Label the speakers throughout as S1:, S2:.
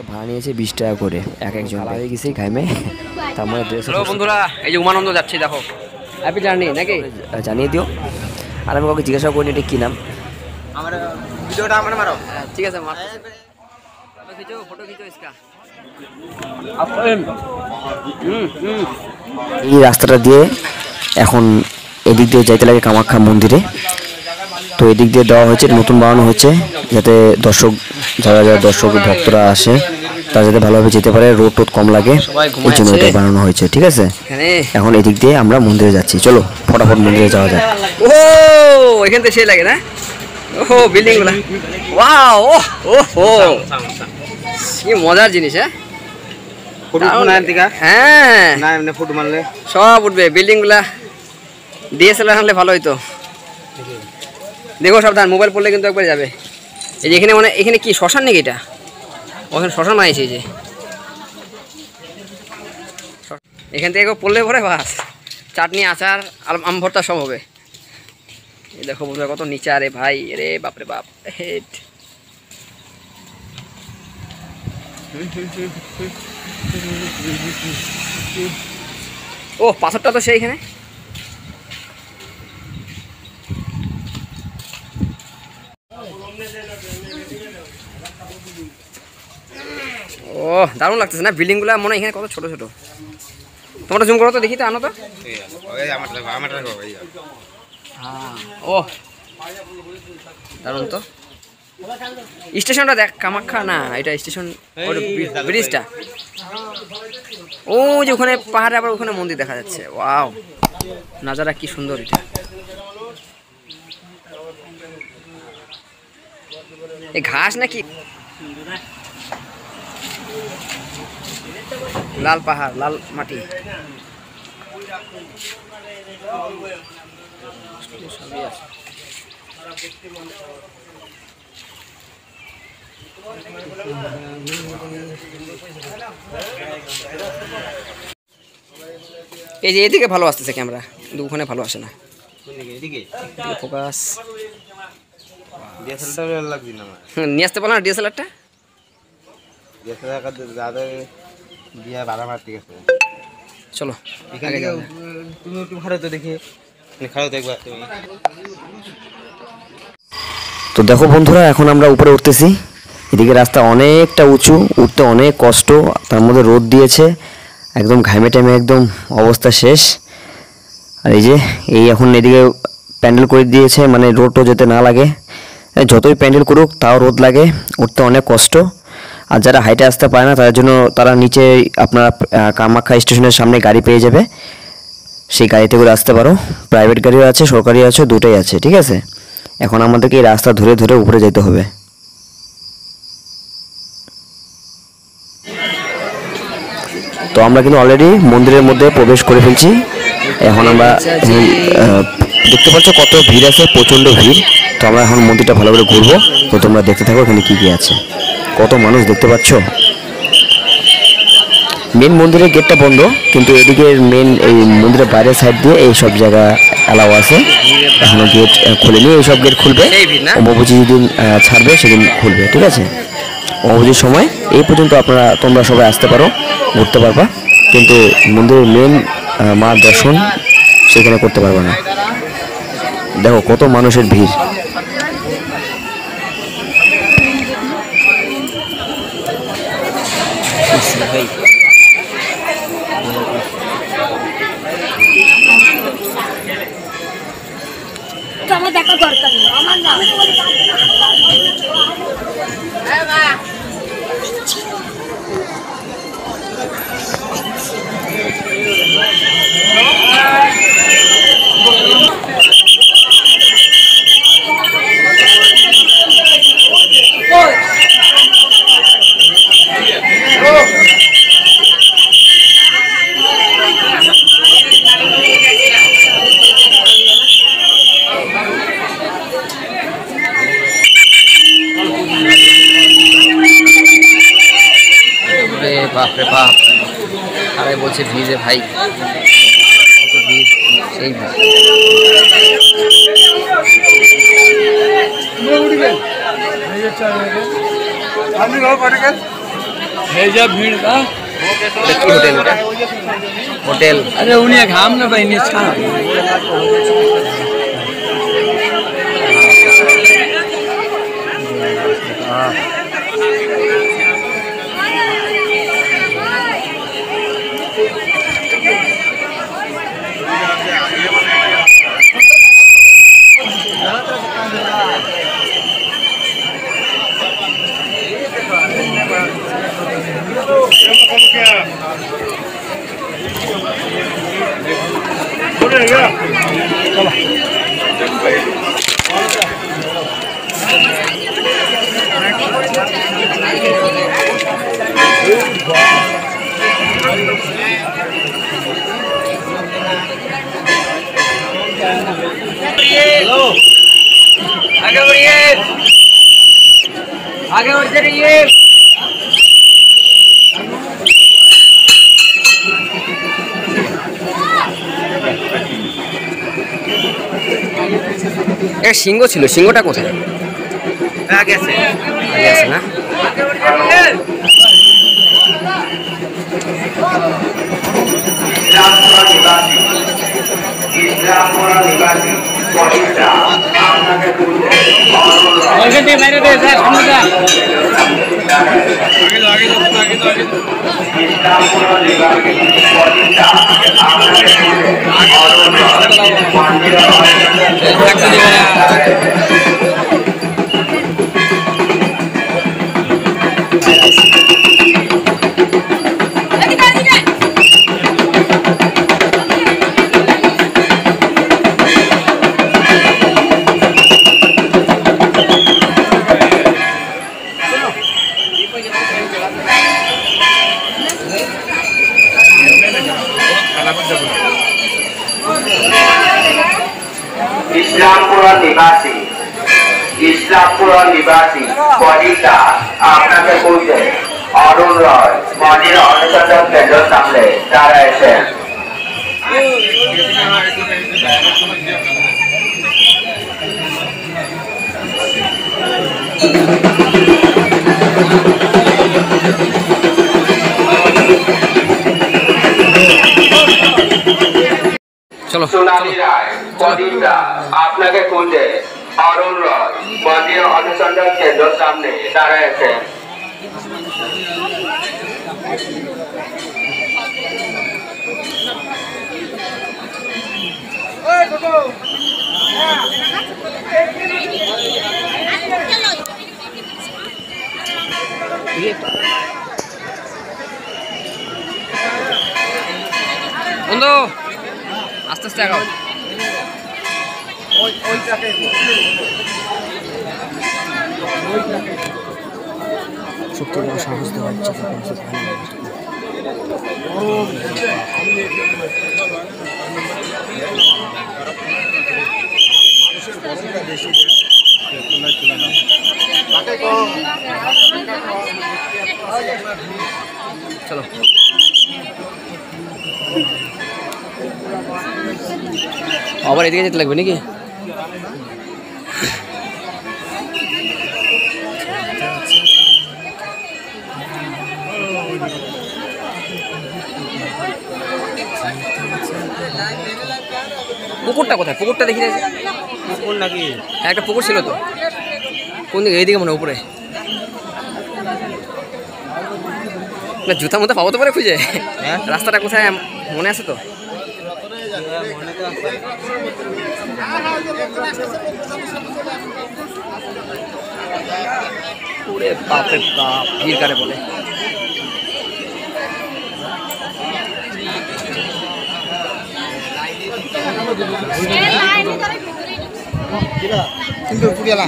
S1: ভাড়া নিয়েছে 20 টাকা করে এক একজন হয়ে গেছে ঘামে। তার মানে
S2: বন্ধুরা এই যে উমানন্দ যাচ্ছি, দেখো হ্যাপি জার্নি নাকি
S1: জানিয়ে দিও। আর আমি কাউকে জিজ্ঞাসা করিনি এটা কি নাম।
S2: আমার ভিডিওটা আমার মারো, ঠিক আছে মার। ফটো খিচো इसका।
S1: এই রাস্তাটা দিয়ে এখন এদিক দিয়ে যাইতে লাগে কামাখ্যা মন্দিরে। তো এদিক দিয়ে দেওয়া হয়েছে, নতুন বানানো হয়েছে যাতে যারা দর্শক ভক্তরা আসে তারা যাতে ভালোভাবে যেতে পারে, রোড টোড কম লাগে, এই জন্য এটা বানানো হয়েছে। ঠিক আছে, এখন এদিক দিয়ে আমরা মন্দিরে যাচ্ছি, চলো ফটাফট মন্দিরে যাওয়া যায়।
S2: ও এখান থেকে সেই লাগে না, ও বিল্ডিং গুলা, ওয়াও ও ও কি মজার জিনিস। হ্যাঁ
S3: ফুট মারলে
S2: সব উঠবে, বিল্ডিং গুলা ডিএসএলআর আনলে ভালো হইতো। দেখো সাবধান, মোবাইল পড়লে কিন্তু একবার যাবে। এই যে এখানে মানে এখানে কি শ্মশান নাকি এটা, ওখানে শ্মশান বানিয়েছে। এই যে এখান থেকে পড়লে পরে বাস চাটনি আচার আম ভর্তা সব হবে। এই দেখো বন্ধুরা কত নিচে, আরে ভাই রে বাপরে বাপ। হেড ও পাথরটা তো সেইখানে। ও দারুণ লাগতেছে না বিল্ডিং গুলা, মনে হয় এখানে কত ছোট ছোট। তোমরা জুম করো তো দেখি তো, আনো তো। ও দারুণ তো। স্টেশনটা দেখ, কামাখ্যা না এটা স্টেশন, ব্রিজটা। ও যে ওখানে পাহাড়ে আবার ওখানে মন্দির দেখা যাচ্ছে। ওয়াও নাজারা কি সুন্দর এটা। এই ঘাস নাকি, লাল পাহাড় লাল মাটি। এই যে এদিকে ভালো আসতেছে ক্যামেরা, কিন্তু ওখানে ভালো আসে না। ফোকাস নিয়ে আসতে পারো না ডিএসএলআরটা। চলো
S3: তুমি একটু খারাপ তো দেখে খারাপ দেখবা তুমি।
S1: তো দেখো বন্ধুরা এখন আমরা উপরে উঠতেছি। এদিকে রাস্তা অনেকটা উঁচু, উঠতে অনেক কষ্ট, তার মধ্যে রোদ দিয়েছে, একদম ঘামে টাইমে একদম অবস্থা শেষ। আর এই যে এখন এদিকে প্যান্ডেল করে দিয়েছে, মানে রোদও যেতে না লাগে। যতই প্যান্ডেল করুক তাও রোদ লাগে, উঠতে অনেক কষ্ট। আর যারা হাইটে আসতে পারে না তাদের জন্য তারা নিচে আপনারা কামাখ্যা স্টেশনের সামনে গাড়ি পেয়ে যাবে, সেই গাড়িতে করে আসতে পারো। প্রাইভেট গাড়িও আছে, সরকারি আছে, দুটোই আছে। ঠিক আছে, এখন আমাদেরকে এই রাস্তা ধরে ধরে উপরে যেতে হবে। তো আমরা কিন্তু অলরেডি মন্দিরের মধ্যে প্রবেশ করে ফেলছি। এখন আমরা দেখতে পাচ্ছ কত ভিড় আছে, প্রচণ্ড ভিড়। তো আমরা এখন মন্দিরটা ভালো করে ঘুরবো, তো তোমরা দেখতে থাকো এখানে কী কী আছে, কত মানুষ দেখতে পাচ্ছ। মেন মন্দিরের গেটটা বন্ধ, কিন্তু এদিকে মেন এই মন্দিরের বাইরের সাইড দিয়ে এই সব জায়গা অ্যালাউ আছে। এখনো গেট খুলেনি, এই সব গেট খুলবে অম্বুবাচী যেদিন ছাড়বে সেদিন খুলবে। ঠিক আছে, অম্বুবাচীর সময় এই পর্যন্ত তোমরা সবাই আসতে পারো, ঘুরতে পারবা, কিন্তু মন্দিরের মেন মা দর্শন সেখানে করতে পারবে না। দেখো কত মানুষের ভিড়।
S4: আমার দেখা দরকার নেই, আমার না
S2: বাপরে বাপ, আরে বলছে ভিড় রে ভাই, কত ভিড়। এই
S3: भीड़ का
S2: होटल होटल
S3: अरे उन्हें घाम ना बहनी छा आगे बढ़िए आगे बढ़ते रहिए একটা সিংহ ছিল সিংহটা কোথায় আগে আছে না
S5: ইসলামপুর নিবাসী বডিটা আপনাকে বলছে অরুণ রয় মন্দির অনুসন্ধান কেন্দ্র সামনে তারা এসেন
S2: চলো
S5: সোনালী রায় বডিটা আপনাকে খুঁজে অরুণ রয় মন্দির অনুসন্ধান কেন্দ্র সামনে তারা এসেন
S2: বন্ধু আস্তে আস্তে আগাও সত্যি বড় সাহস দেওয়া হচ্ছে চলো আবার এদিকে যেতে লাগবে নাকি পুকুরটা কোথায় পুকুরটা দেখি
S3: पुकुर नाকি
S2: হ্যাঁ একটা পুকুর ছিল তো কোন দিকে এইদিকে মনে হয় উপরে না জুতা মুতা পাবো তো পরে খুঁজে রাস্তাটা কোথায় মনে আছে তো ওরে বাপরে বাপ ভিড় কারে বলে
S3: কিন্তু পুরিয়ালা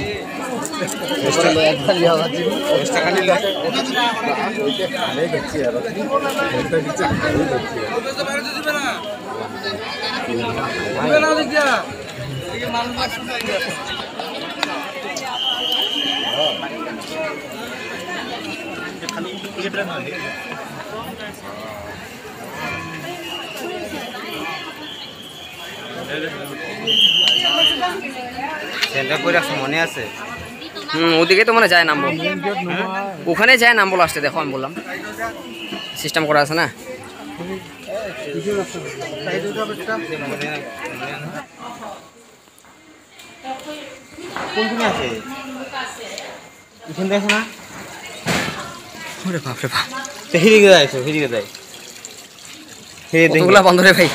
S3: মনে আছে?
S2: ওদিকে তো মানে যায় নামবো, ওখানে যায় নামবো লাস্টে। দেখো আমি বললাম সিস্টেম করা আছে না।
S3: কোনখানে আছে? এখানে আছে না?
S2: ওরে বাপ রে বাপ,
S3: হিরিকে যায়, হিরিকে যায়।
S2: কতগুলা বন্ধ রে ভাই।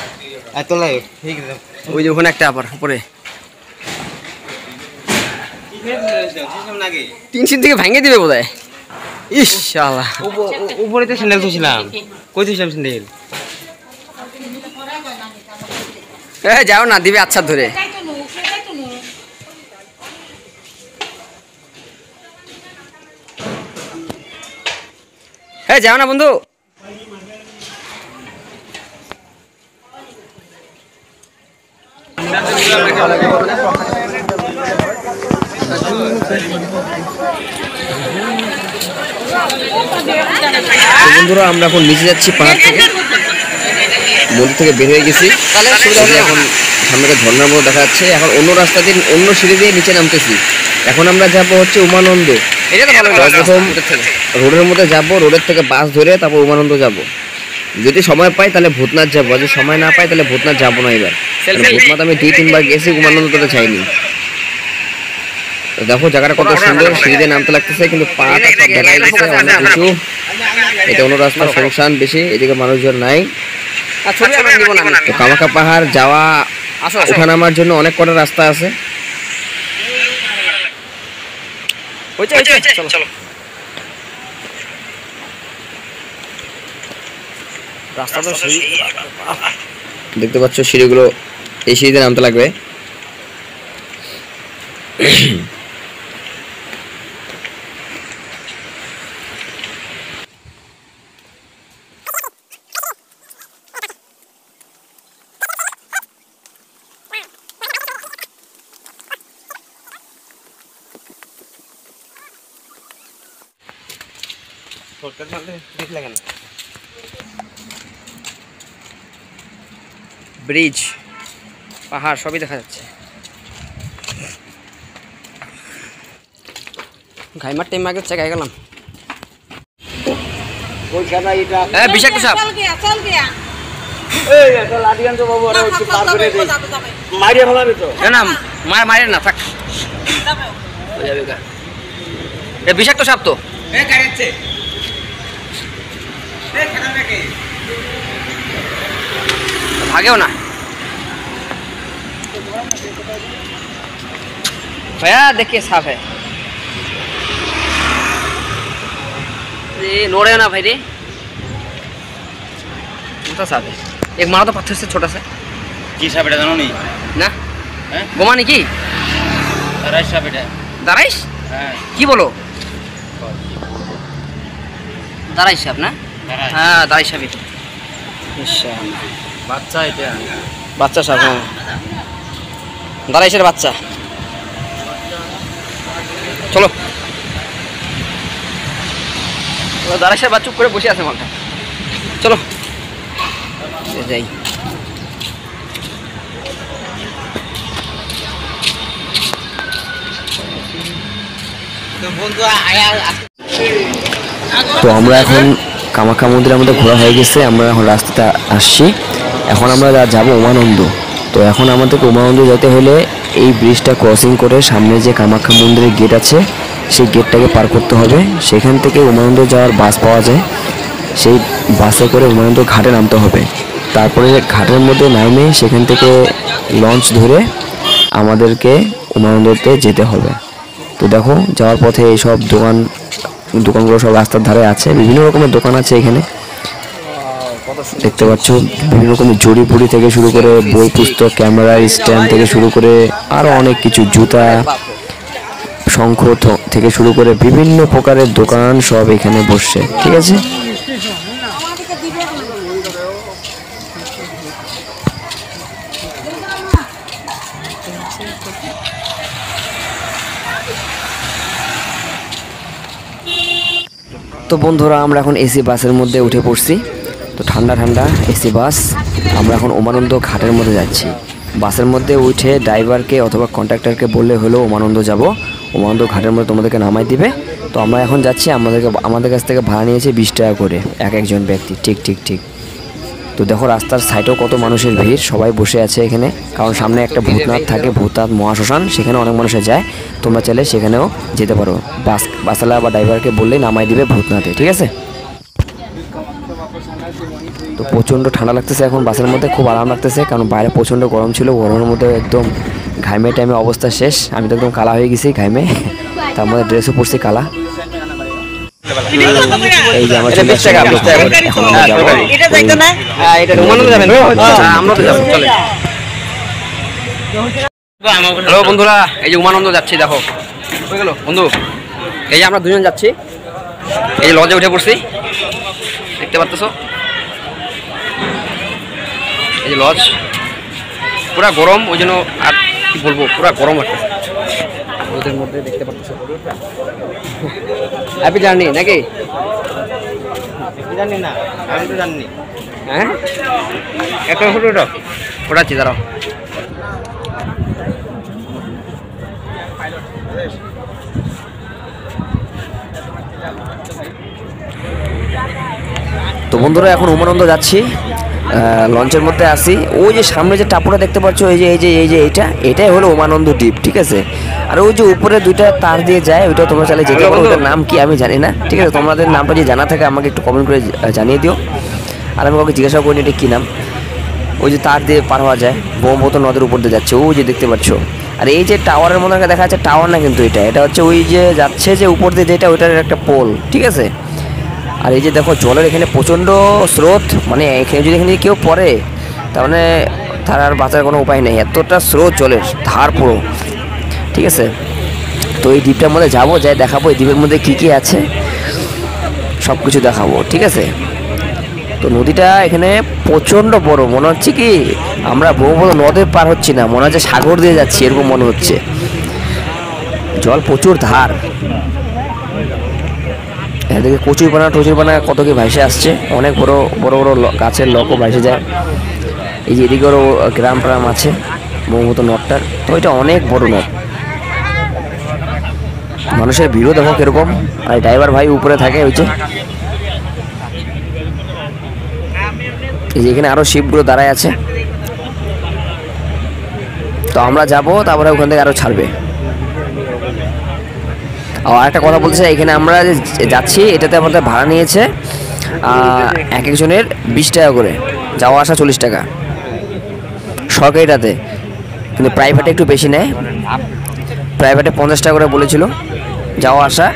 S3: এত লাগে হিরিকে যায়।
S2: ওই যে ওখানে একটা আবার উপরে 3 সিন থেকে ভেঙে দিবে বোধহয়। ইস শালা,
S3: উপরে তো স্যান্ডেল ধুছিলাম। কই ধুছিলাম স্যান্ডেল?
S2: যাও না, দিবে আচ্ছা ধরে। যাও না বন্ধু।
S1: বন্ধুরা আমরা এখন নিচে যাচ্ছি পাহাড় থেকে, মন্দির থেকে বের হয়ে গেছি। এখন সামনে ঝর্ণার মতো দেখা যাচ্ছে। এখন অন্য রাস্তা দিয়ে, অন্য সিঁড়ি দিয়ে নিচে নামতেছি। এখন আমরা যাবো হচ্ছে উমানন্দ। প্রথম রোডের মধ্যে যাব, রোডের থেকে বাস ধরে তারপর উমানন্দ যাব। যদি সময় পাই তাহলে ভূতনাথ যাবো, যদি সময় না পাই তাহলে ভূতনাথ যাবো না। এবার ভূতনাথ আমি 2-3 বার গেছি, উমানন্দ তো চাইনি। দেখো জায়গাটা কত সুন্দর, সিঁড়ি দিয়ে নামতে লাগতেছে কিন্তু পাটা সব দেখা যাচ্ছে অনেক উঁচু। এটা অন্য রাস্তা, সংসান বেশি, এদিকে মানুষজন নাই। তো কামাখ্যা পাহাড় যাওয়া ওঠা নামার জন্য অনেক কটা রাস্তা আছে। দেখতে পাচ্ছ সিঁড়িগুলো, এই সিঁড়িতে নামতে লাগবে।
S2: ব্রিজ, পাহাড় সবই দেখা যাচ্ছে। ঘাইমার টাইম আগে চেকাই গেলাম। বিষাক্ত সাপ। না মারে না, থাক। বিষাক্ত সাপ তো। भागेओ ना भैया, देखिए साफ है। ये नोड़े ना भाई रे, तो साफ है। एक मारो तो पत्थर से छोटा सा।
S3: কি সাপ এটা জানো নি?
S2: না
S3: হ্যাঁ,
S2: গোমানি কি
S3: দারাই সাপ এটা।
S2: দারাইশ?
S3: হ্যাঁ,
S2: কি বলো? দারাইশ সাপ না? হ্যাঁ দারাইশ সাপই তো।
S3: বাচ্চা এটা,
S2: বাচ্চা সাপ। হ্যাঁ দারাইশের বাচ্চা। চলো, দারাইশের বাচ্চা চুপ করে বসে আছে মালটা। চলো যাই।
S1: তো আমরা এখন কামাখ্যা মন্দিরের মধ্যে ঘোরা হয়ে গেছে, আমরা এখন রাস্তাতে আসছি। এখন আমরা যাব উমানন্দ। তো এখন আমাদেরকে উমানন্দ যেতে হলে এই ব্রিজটা ক্রসিং করে সামনে যে কামাখ্যা মন্দিরের গেট আছে সেই গেটটাকে পার করতে হবে। সেখান থেকে উমানন্দ যাওয়ার বাস পাওয়া যায়, সেই বাসে করে উমানন্দ ঘাটে নামতে হবে। তারপরে ঘাটের মধ্যে নামে সেখান থেকে লঞ্চ ধরে আমাদেরকে উমানন্দতে যেতে হবে। তো দেখো যাওয়ার পথে এইসব দোকানগুলো সব রাস্তার ধারে আছে, বিভিন্ন রকমের দোকান আছে এখানে দেখতে পাচ্ছ। বিভিন্ন রকমের জড়িপুরি থেকে শুরু করে বই পুস্তক, ক্যামেরা স্ট্যান্ড থেকে শুরু করে আরও অনেক কিছু, জুতা, শঙ্খ থেকে শুরু করে বিভিন্ন প্রকারের দোকান সব এখানে বসছে। ঠিক আছে, তো বন্ধুরা আমরা এখন এসি বাসের মধ্যে উঠে পড়ছি। তো ঠান্ডা ঠান্ডা এসি বাস, আমরা এখন উমানন্দ ঘাটের মধ্যে যাচ্ছি। বাসের মধ্যে উঠে ড্রাইভারকে অথবা কন্ট্রাক্টরকে বললে হলো উমানন্দ যাব, উমানন্দ ঘাটের মধ্যে তোমাদেরকে নামাই দিবে। তো আমরা এখন যাচ্ছি, আমাদের কাছ থেকে ভাড়া নিয়েছে 20 টাকা করে একজন ব্যক্তি। ঠিক। তো দেখো রাস্তার সাইডেও কত মানুষের ভিড়, সবাই বসে আছে এখানে, কারণ সামনে একটা ভূতনাথ থাকে, ভূতনাথ মহাশ্মশান, সেখানে অনেক মানুষে যায়। তোমরা চাইলে সেখানেও যেতে পারো, বাসওয়ালা বা ড্রাইভারকে বললেই নামাই দিবে ভূতনাথে, ঠিক আছে। তো প্রচণ্ড ঠান্ডা লাগতেছে এখন বাসের মধ্যে, খুব আরাম লাগতেছে, কারণ বাইরে প্রচণ্ড গরম ছিল, গরমের মধ্যে একদম ঘামে টাইমে অবস্থা শেষ। আমি তো একদম কালা হয়ে গেছি ঘামে, তার মধ্যে ড্রেসও পরছি কালা। এই যে আমার চলে আসছে, এখন আমরা যাবো।
S2: হ্যালো বন্ধুরা, এই যে উমানন্দ যাচ্ছি, দেখো হয়ে গেল বন্ধু। এই যে আমরা দুজন যাচ্ছি, এই যে লজে উঠে পড়ছি, দেখতে পাচ্ছ, এই যে লজ। পুরা গরম, ওই জন্য আর কি বলবো, পুরা গরম একটা রোদের মধ্যে, দেখতে পাচ্ছ। হ্যাপি জার্নি নাকি?
S3: জানি না, আমি তো জানি।
S2: হ্যাঁ, একটা ফটো ওঠাচ্ছি, দাঁড়াও।
S1: তো বন্ধুরা এখন উমানন্দ যাচ্ছি, লঞ্চের মধ্যে আসি। ওই যে সামনে যে টাপুটা দেখতে পাচ্ছ, এই যে এটাই হলো উমানন্দ দ্বীপ, ঠিক আছে। আর ওই যে উপরে দুইটা তার দিয়ে যায়, ওইটা তোমরা চাইলে যেতে পারো, ওইটার নাম কি আমি জানি না, ঠিক আছে। তোমাদের নামটা যদি জানা থাকে আমাকে একটু কমেন্ট করে জানিয়ে দিও, আর আমি কাউকে জিজ্ঞাসা করিনি এটা কী নাম। ওই যে তার দিয়ে পার হওয়া যায়, ব্রহ্মপুত্র নদের উপর দিয়ে যাচ্ছে, ওই যে দেখতে পাচ্ছ। আর এই যে টাওয়ারের মধ্যে দেখা যাচ্ছে, টাওয়ার না কিন্তু এটা হচ্ছে ওই যে যাচ্ছে যে উপর দিয়ে যেটা, ওইটার একটা পোল, ঠিক আছে। আর এই যে দেখো জলের এখানে প্রচণ্ড স্রোত, মানে এখানে যদি কেউ পড়ে তার মানে তার আর বাঁচার কোনো উপায় নেই, এতটা স্রোত জলের ধার পুরো, ঠিক আছে। তো এই দ্বীপটার মধ্যে যাবো, যাই দেখাবো এই দ্বীপের মধ্যে কী কী আছে, সব কিছু দেখাবো, ঠিক আছে। তো নদীটা এখানে প্রচণ্ড বড়, মনে হচ্ছে কি আমরা ব্রহ্মপুত্র নদে পার হচ্ছি না, মনে হচ্ছে সাগর দিয়ে যাচ্ছি, এরকম মনে হচ্ছে। জল প্রচুর ধার, এদিকে টচুরপানা কত কি ভাইসে আসছে, অনেক বড় বড় গাছের লকও ভাইসে যায়। এই যে এদিকেও গ্রাম ট্রাম আছে ব্রহ্মপুত্র নদটার, তো এটা অনেক বড় নদ। মানুষের ভিড়ও দেখো কিরকম, আর ড্রাইভার ভাই উপরে থাকে, ওই যে এই যে এখানে আরো শিপগুলো দাঁড়ায় আছে। তো আমরা যাবো, তারপরে ওখান থেকে আরো ছাড়বে। আর একটা কথা বলতে চাই, এখানে আমরা যে যাচ্ছি এটাতে আমাদের ভাড়া নিয়েছে এক একজনের 20 টাকা করে, যাওয়া আসা 40 টাকা সরকারিটাতে, কিন্তু প্রাইভেটে একটু বেশি নেয়, প্রাইভেটে 50 টাকা করে বলেছিল, যাওয়া আসা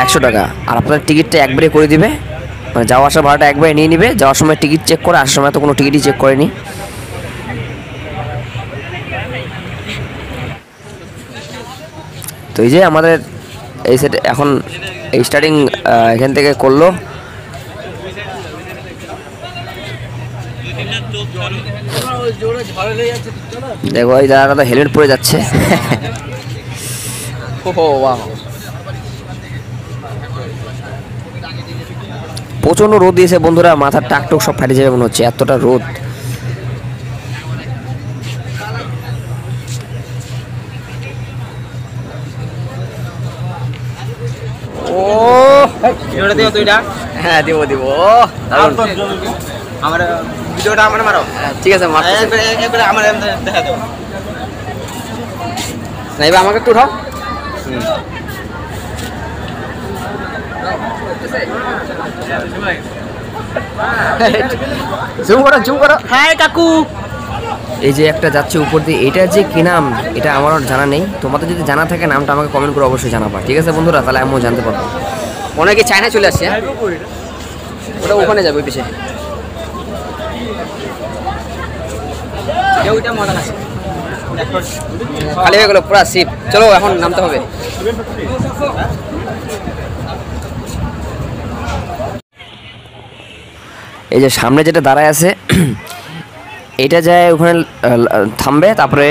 S1: 100 টাকা। আর আপনার টিকিটটা একবারে করে দিবে, মানে যাওয়া আসা ভাড়াটা একবারে নিয়ে নিবে, যাওয়ার সময় টিকিট চেক করে, আসার সময় তো কোনো টিকিটই চেক করেনি। তো এই যে আমাদের এই সেট এখন এই স্টার্টিং এখান থেকে করলো। দেখো এই দাদাটা তো হেলমেট পরে যাচ্ছে। প্রচণ্ড রোদ দিয়েছে বন্ধুরা, মাথার টাকটুক সব ফাটে যাবে মনে হচ্ছে, এতটা রোদ।
S2: ও
S3: ভিডিওটা দিও তুইটা।
S2: হ্যাঁ দিব
S3: আমার ভিডিওটা আমার মারো।
S2: ঠিক আছে,
S3: একবারে আমার দেখা দাও।
S2: না এবার আমাকে একটু উঠাও। জুম করো।
S3: হাই কাকু।
S1: এই যে একটা যাচ্ছে উপর দিয়ে, এটা যে কি নাম এটা আমার জানা নেই, তোমাদের যদি জানা থাকে নামটা আমাকে কমেন্ট করে অবশ্যই জানাবা, ঠিক আছে বন্ধুরা, তাহলে আমিও জানতে পারবো।
S2: অনেকে চায়না চলে আসছে, ওটা ওখানে যাবে ওই পিছিয়ে। খালি হয়ে গেল পুরা সিপ, চলো এখন নামতে হবে।
S1: এই যে সামনে যেটা দাঁড়ায় আছে এটা যায় ওখানে থামবে, তারপরে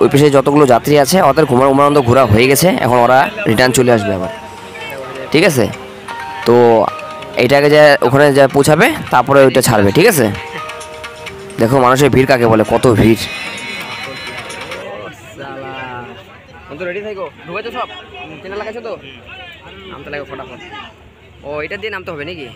S1: ওই পাশে যতগুলো যাত্রী আছে ওদের উমানন্দ ঘোরা হয়ে গেছে, এখন ওরা রিটার্ন চলে আসবে আবার, ঠিক আছে। তো এইটাকে যায় ওখানে যায় পৌঁছাবে, তারপরে ওইটা ছাড়বে, ঠিক আছে। দেখো মানুষের ভিড় কাকে বলে, কত ভিড়।
S2: আমি তো রেডি থাকো, ঢুকেছো সব, চেনা লাগাইছো তো, নামতে লাগবে ফটাফট। ও এটা দিয়ে নামতে হবে নাকি?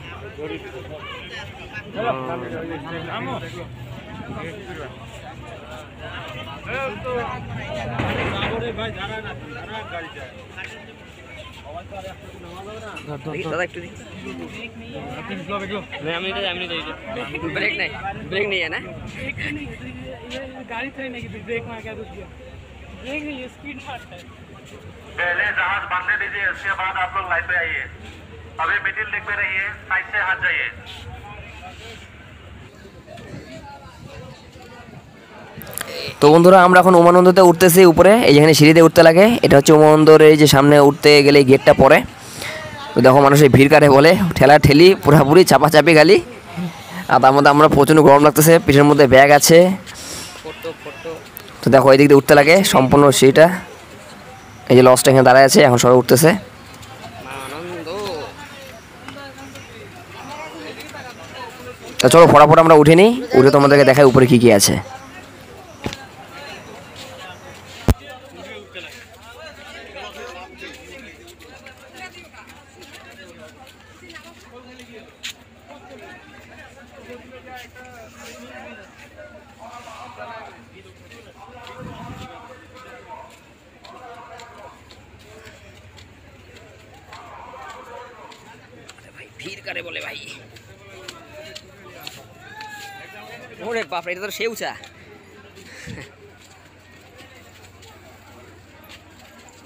S2: দাদা একটু দি, ब्रेक नहीं, ब्रेक नहीं है ना?
S6: गाड़ी थोड़ी नहीं कि ब्रेक मार के रुक गया, ब्रेक नहीं है, स्पीड मारता है।
S7: पहले जहाज बांधने दीजिए, उसके बाद आप लोग लाइन पे आइए। अभी मिडिल लेग पे रहिए, साइड से हाथ जाइए।
S1: তো বন্ধুরা আমরা এখন উমানন্দতে উঠতেছি উপরে, এই যেখানে সিঁড়িতে উঠতে লাগে, এটা হচ্ছে উমানন্দের যে সামনে উঠতে গেলে গেটটা পড়ে। তো দেখো মানুষের ভিড় কারে বলে, ঠেলা ঠেলি পুরাপুরি চাপাচাপি গালি। আর তার মধ্যে আমরা প্রচণ্ড গরম লাগতেছে, পিঠের মধ্যে ব্যাগ আছে। তো দেখো এই দিক দিয়ে উঠতে লাগে সম্পূর্ণ সিঁড়িটা, এই যে লঞ্চটা এখানে দাঁড়ায় আছে, এখন সবাই উঠতেছে। তো চলো ফটাফট আমরা উঠে নিই, উঠে তোমাদেরকে দেখাই উপরে কী কী আছে।
S2: ভিড় কারে বলে ভাই, ওরে বাপরে, এটা তো সে উঁচা।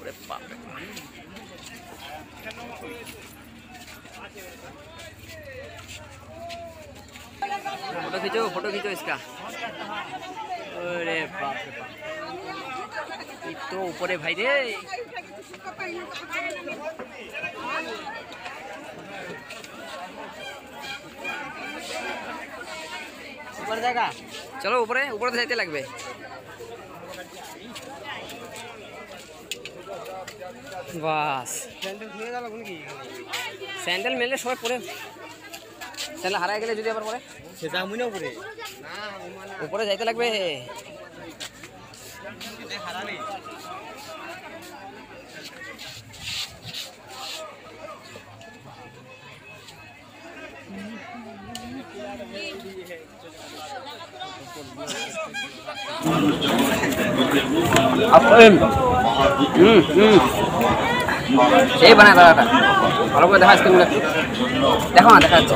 S2: ওরে বাপরে, फोटो खींचो इसका। अरे बाप रे बाप, तो ऊपर है भाई रे। ऊपर जाएगा, चलो ऊपर है, ऊपर तो जाते लगबे। বাস স্যান্ডেল মেলে সবাই পরে, স্যান্ডেল হারাই গেলে যদি আবার পরে সেটা আমি না উপরে, উপরে যাইতে লাগবে। এই বানায় দাদাটা ভালো করে দেখা, আইসক্রিমগুলো দেখো না, দেখা যাচ্ছে।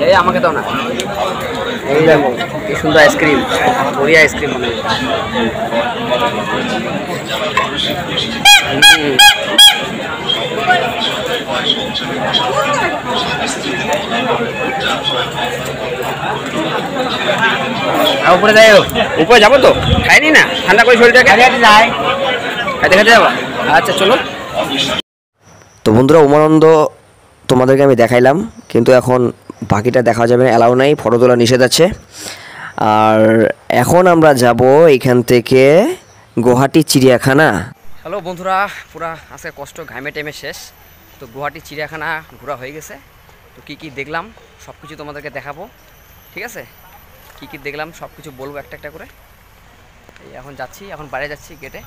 S2: এই আমাকে দাও না, এই দেখো কি সুন্দর আইসক্রিম, বড়িয়া আইসক্রিম বানায়। উপরে যাই, উপরে যাবো তো, খাইনি না, ঠান্ডা করে শরীরটাকে খাইতে খাইতে যাবো। আচ্ছা চলো।
S1: তো বন্ধুরা উমানন্দ তোমাদেরকে আমি দেখাইলাম, কিন্তু এখন বাকিটা দেখা যাবে না, অ্যালাউ নাই, ফটো তোলা নিষেধ আছে। আর এখন আমরা যাব এখান থেকে গুয়াহাটি চিড়িয়াখানা।
S2: হ্যালো বন্ধুরা, পুরা আজকে কষ্ট ঘামে টাইমে শেষ। তো গুয়াহাটি চিড়িয়াখানা ঘোরা হয়ে গেছে। তো কী কী দেখলাম সব কিছু তোমাদেরকে দেখাবো, ঠিক আছে? কী কী দেখলাম সব কিছু বলবো একটা একটা করে। এই এখন যাচ্ছি, এখন বাইরে যাচ্ছি গেটে।